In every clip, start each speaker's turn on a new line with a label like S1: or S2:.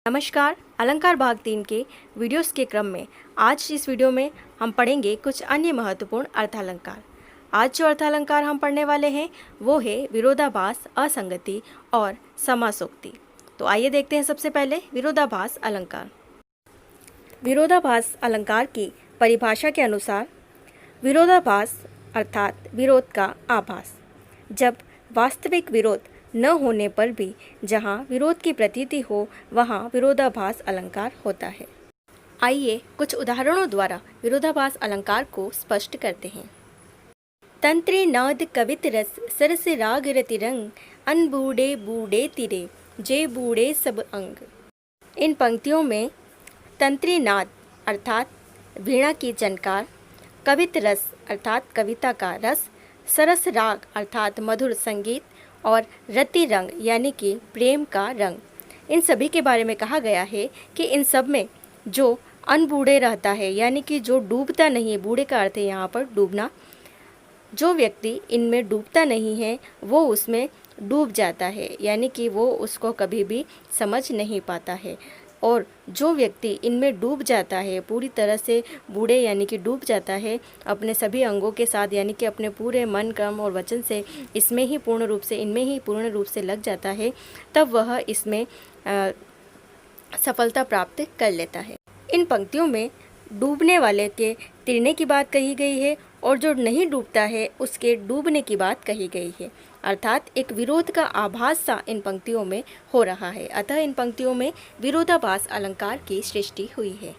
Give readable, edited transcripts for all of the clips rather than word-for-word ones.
S1: नमस्कार। अलंकार भाग 3 के वीडियोस के क्रम में आज इस वीडियो में हम पढ़ेंगे कुछ अन्य महत्वपूर्ण अर्थालंकार। आज जो अर्थालंकार हम पढ़ने वाले हैं वो है विरोधाभास, असंगति और समासोक्ति। तो आइए देखते हैं सबसे पहले विरोधाभास अलंकार। विरोधाभास अलंकार की परिभाषा के अनुसार विरोधाभास अर्थात विरोध का आभास, जब वास्तविक विरोध न होने पर भी जहाँ विरोध की प्रतीति हो वहाँ विरोधाभास अलंकार होता है। आइए कुछ उदाहरणों द्वारा विरोधाभास अलंकार को स्पष्ट करते हैं। तंत्रे नाद कवित रस सरस राग रति रंग, अन बूढ़े बूढ़े तिरे जे बूढ़े सब अंग। इन पंक्तियों में तंत्री नाद अर्थात वीणा की झनकार, कवित रस अर्थात कविता का रस, सरस राग अर्थात मधुर संगीत और रति रंग यानी कि प्रेम का रंग, इन सभी के बारे में कहा गया है कि इन सब में जो अनबूढ़े रहता है यानी कि जो डूबता नहीं, बूढ़े का अर्थ है यहाँ पर डूबना, जो व्यक्ति इनमें डूबता नहीं है वो उसमें डूब जाता है यानी कि वो उसको कभी भी समझ नहीं पाता है। और जो व्यक्ति इनमें डूब जाता है, पूरी तरह से बूढ़े यानी कि डूब जाता है अपने सभी अंगों के साथ यानी कि अपने पूरे मन, कर्म और वचन से इसमें ही पूर्ण रूप से, इनमें ही पूर्ण रूप से लग जाता है, तब वह इसमें सफलता प्राप्त कर लेता है। इन पंक्तियों में डूबने वाले के तिरने की बात कही गई है और जो नहीं डूबता है उसके डूबने की बात कही गई है, अर्थात एक विरोध का आभास सा इन पंक्तियों में हो रहा है। अतः इन पंक्तियों में विरोधाभास अलंकार की सृष्टि हुई है।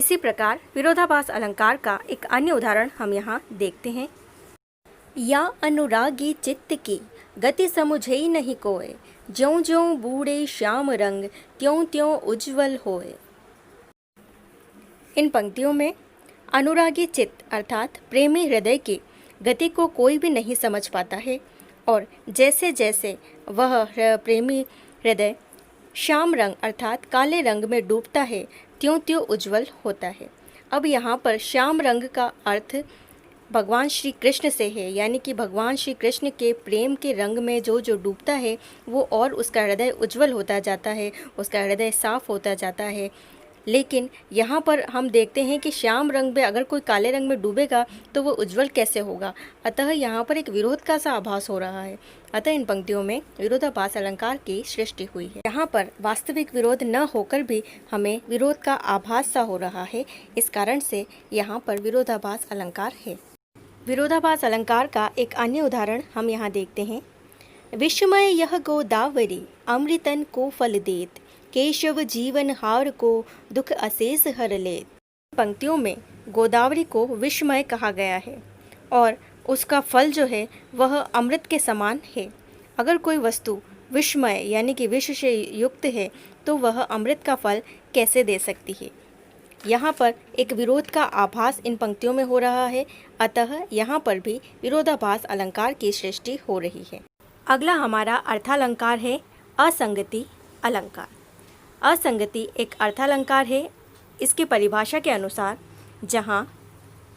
S1: इसी प्रकार विरोधाभास अलंकार का एक अन्य उदाहरण हम यहाँ देखते हैं। या अनुरागी चित्त की गति समुझे ही नहीं कोय, ज्यों ज्यों बूढ़े श्याम रंग त्यों त्यों उज्ज्वल होए। इन पंक्तियों में अनुरागी चित्त अर्थात प्रेमी हृदय की गति को कोई भी नहीं समझ पाता है और जैसे जैसे वह प्रेमी हृदय श्याम रंग अर्थात काले रंग में डूबता है त्यों त्यों उज्जवल होता है। अब यहाँ पर श्याम रंग का अर्थ भगवान श्री कृष्ण से है, यानी कि भगवान श्री कृष्ण के प्रेम के रंग में जो जो डूबता है वो और उसका हृदय उज्जवल होता जाता है, उसका हृदय साफ होता जाता है। लेकिन यहाँ पर हम देखते हैं कि श्याम रंग में अगर कोई काले रंग में डूबेगा तो वो उज्जवल कैसे होगा। अतः यहाँ पर एक विरोध का सा आभास हो रहा है। अतः इन पंक्तियों में विरोधाभास अलंकार की सृष्टि हुई है। यहाँ पर वास्तविक विरोध न होकर भी हमें विरोध का आभास सा हो रहा है, इस कारण से यहाँ पर विरोधाभास अलंकार है। विरोधाभास अलंकार का एक अन्य उदाहरण हम यहाँ देखते हैं। विस्मय यह गोदावरी अमृतन को फल देत, केशव जीवन हार को दुख अशेष हर ले। पंक्तियों में गोदावरी को विस्मय कहा गया है और उसका फल जो है वह अमृत के समान है। अगर कोई वस्तु विस्मय यानी कि विष से युक्त है तो वह अमृत का फल कैसे दे सकती है। यहाँ पर एक विरोध का आभास इन पंक्तियों में हो रहा है, अतः यहाँ पर भी विरोधाभास अलंकार की सृष्टि हो रही है। अगला हमारा अर्थालंकार है असंगति अलंकार। असंगति एक अर्थालंकार है। इसकी परिभाषा के अनुसार जहाँ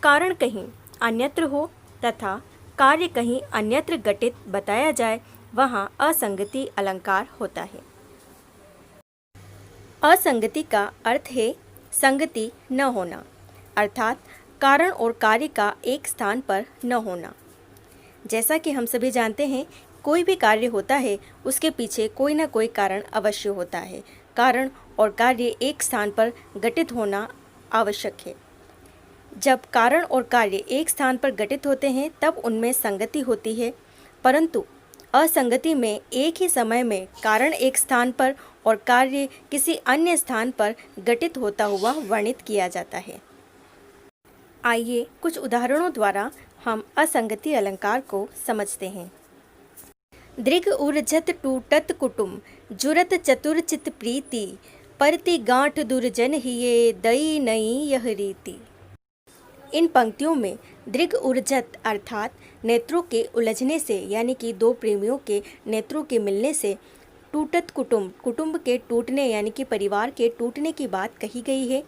S1: कारण कहीं अन्यत्र हो तथा कार्य कहीं अन्यत्र घटित बताया जाए वहाँ असंगति अलंकार होता है। असंगति का अर्थ है संगति न होना, अर्थात कारण और कार्य का एक स्थान पर न होना। जैसा कि हम सभी जानते हैं कोई भी कार्य होता है उसके पीछे कोई ना कोई कारण अवश्य होता है। कारण और कार्य एक स्थान पर घटित होना आवश्यक है। जब कारण और कार्य एक स्थान पर घटित होते हैं तब उनमें संगति होती है, परंतु असंगति में एक ही समय में कारण एक स्थान पर और कार्य किसी अन्य स्थान पर घटित होता हुआ वर्णित किया जाता है। आइए कुछ उदाहरणों द्वारा हम असंगति अलंकार को समझते हैं। दृग उर्जत टूटत कुटुम जुरत चतुरचित प्रीति, परति गांठ दुर्जन हिये दई नई यह रीति। इन पंक्तियों में दृग उर्जत अर्थात नेत्रों के उलझने से यानी कि दो प्रेमियों के नेत्रों के मिलने से, टूटत कुटुंब, कुटुंब के टूटने यानी कि परिवार के टूटने की बात कही गई है।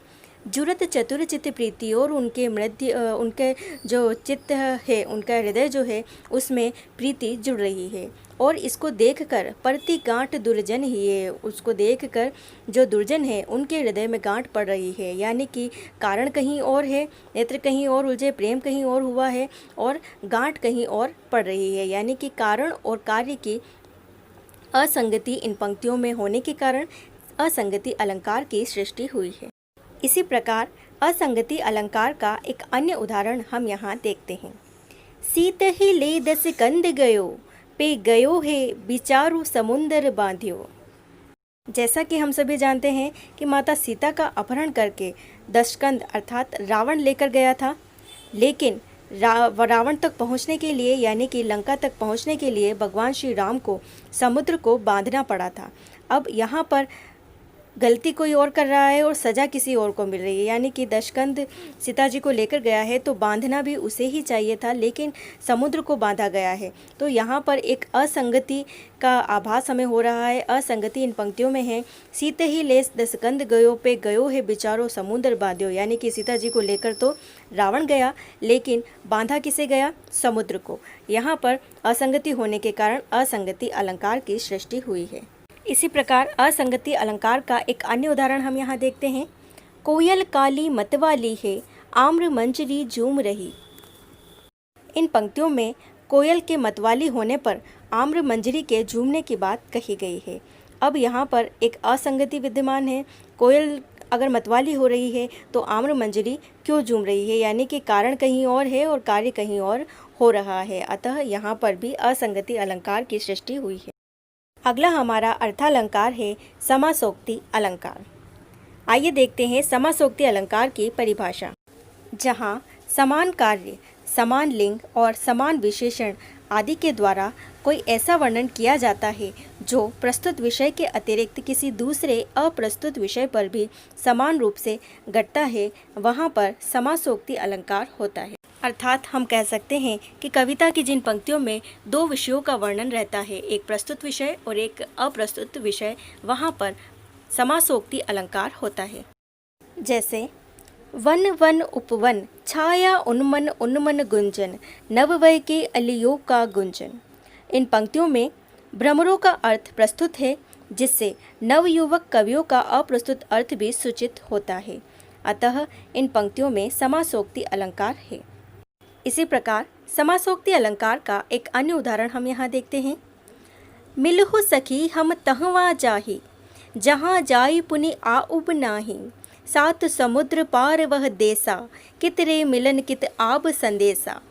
S1: जुरत चतुर चित्त प्रीति, और उनके उनके जो चित्त है, उनका हृदय जो है उसमें प्रीति जुड़ रही है। और इसको देखकर परति गांठ दुर्जन ही है, उसको देखकर जो दुर्जन है उनके हृदय में गांठ पड़ रही है, यानी कि कारण कहीं और है, नेत्र कहीं और उलझे, प्रेम कहीं और हुआ है और गांठ कहीं और पड़ रही है, यानी कि कारण और कार्य की असंगति इन पंक्तियों में होने के कारण असंगति अलंकार की सृष्टि हुई है। इसी प्रकार असंगति अलंकार का एक अन्य उदाहरण हम यहाँ देखते हैं। सीत ही ले दस कंद गयो, पे गयो है बिचारू समुंदर बांध्यो। जैसा कि हम सभी जानते हैं कि माता सीता का अपहरण करके दशकंद अर्थात रावण लेकर गया था, लेकिन रावण तक पहुंचने के लिए यानी कि लंका तक पहुंचने के लिए भगवान श्री राम को समुद्र को बांधना पड़ा था। अब यहाँ पर गलती कोई और कर रहा है और सज़ा किसी और को मिल रही है, यानी कि दशकंद सीता जी को लेकर गया है तो बांधना भी उसे ही चाहिए था, लेकिन समुद्र को बांधा गया है। तो यहाँ पर एक असंगति का आभास हमें हो रहा है। असंगति इन पंक्तियों में है। सीते ही लेस दशकंद गयो, पे गयो है बिचारो समुद्र बांध्यो, यानी कि सीता जी को लेकर तो रावण गया, लेकिन बांधा किसे गया? समुद्र को। यहाँ पर असंगति होने के कारण असंगति अलंकार की सृष्टि हुई है। इसी प्रकार असंगति अलंकार का एक अन्य उदाहरण हम यहाँ देखते हैं। कोयल काली मतवाली है, आम्र मंजरी झूम रही। इन पंक्तियों में कोयल के मतवाली होने पर आम्र मंजरी के झूमने की बात कही गई है। अब यहाँ पर एक असंगति विद्यमान है। कोयल अगर मतवाली हो रही है तो आम्र मंजरी क्यों झूम रही है, यानी कि कारण कहीं और है और कार्य कहीं और हो रहा है। अतः यहाँ पर भी असंगति अलंकार की सृष्टि हुई है। अगला हमारा अर्थालंकार है समासोक्ति अलंकार। आइए देखते हैं समासोक्ति अलंकार की परिभाषा। जहाँ समान कार्य, समान लिंग और समान विशेषण आदि के द्वारा कोई ऐसा वर्णन किया जाता है जो प्रस्तुत विषय के अतिरिक्त किसी दूसरे अप्रस्तुत विषय पर भी समान रूप से घटता है, वहाँ पर समासोक्ति अलंकार होता है। अर्थात हम कह सकते हैं कि कविता की जिन पंक्तियों में दो विषयों का वर्णन रहता है, एक प्रस्तुत विषय और एक अप्रस्तुत विषय, वहाँ पर समासोक्ति अलंकार होता है। जैसे वन वन उपवन, छाया उन्मन उन्मन गुंजन, नववय के अलियों का गुंजन। इन पंक्तियों में भ्रमरों का अर्थ प्रस्तुत है, जिससे नवयुवक कवियों का अप्रस्तुत अर्थ भी सूचित होता है। अतः इन पंक्तियों में समासोक्ति अलंकार है। इसी प्रकार समासोक्ति अलंकार का एक अन्य उदाहरण हम यहाँ देखते हैं। मिलहु सखी हम तहवा जाहि, जहाँ जाई पुनि आउब नाही, सात समुद्र पार वह देसा, कित रे मिलन कित आब संदेसा।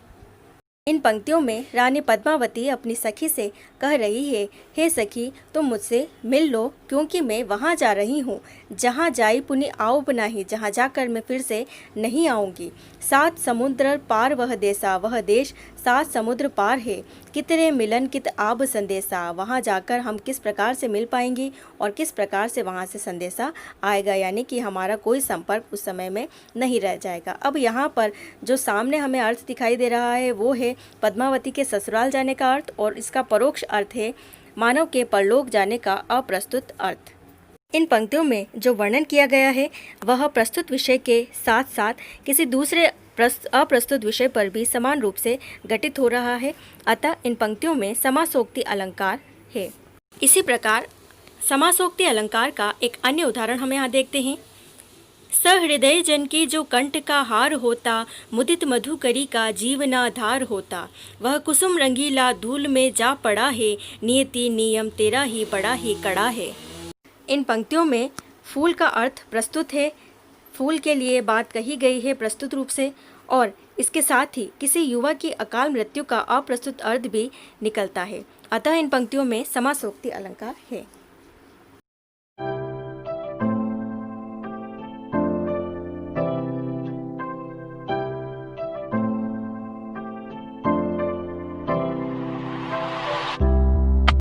S1: इन पंक्तियों में रानी पद्मावती अपनी सखी से कह रही है, हे सखी तुम मुझसे मिल लो, क्योंकि मैं वहाँ जा रही हूँ जहाँ जाई पुनि आऊब नाही, जहाँ जाकर मैं फिर से नहीं आऊँगी। सात समुद्र पार वह देसा, वह देश सात समुद्र पार है। कितने मिलन कित आब संदेशा, वहाँ जाकर हम किस प्रकार से मिल पाएंगे और किस प्रकार से वहाँ से संदेशा आएगा, यानी कि हमारा कोई संपर्क उस समय में नहीं रह जाएगा। अब यहाँ पर जो सामने हमें अर्थ दिखाई दे रहा है वो है पद्मावती के ससुराल जाने का अर्थ, और इसका परोक्ष अर्थ है मानव के परलोक जाने का अप्रस्तुत अर्थ। इन पंक्तियों में जो वर्णन किया गया है वह प्रस्तुत विषय के साथ साथ किसी दूसरे अप्रस्तुत विषय पर भी समान रूप से घटित हो रहा है, अतः इन पंक्तियों में समासोक्ति अलंकार है। इसी प्रकार समासोक्ति अलंकार का एक अन्य उदाहरण हम यहाँ देखते हैं। सहृदय जन की जो कंठ का हार होता, मुदित मधुकरी का जीवनाधार होता, वह कुसुम रंगीला धूल में जा पड़ा है, नियति नियम तेरा ही बड़ा ही कड़ा है। इन पंक्तियों में फूल का अर्थ प्रस्तुत है, फूल के लिए बात कही गई है प्रस्तुत रूप से, और इसके साथ ही किसी युवा की अकाल मृत्यु का अप्रस्तुत अर्थ भी निकलता है, अतः इन पंक्तियों में समासोक्ति अलंकार है।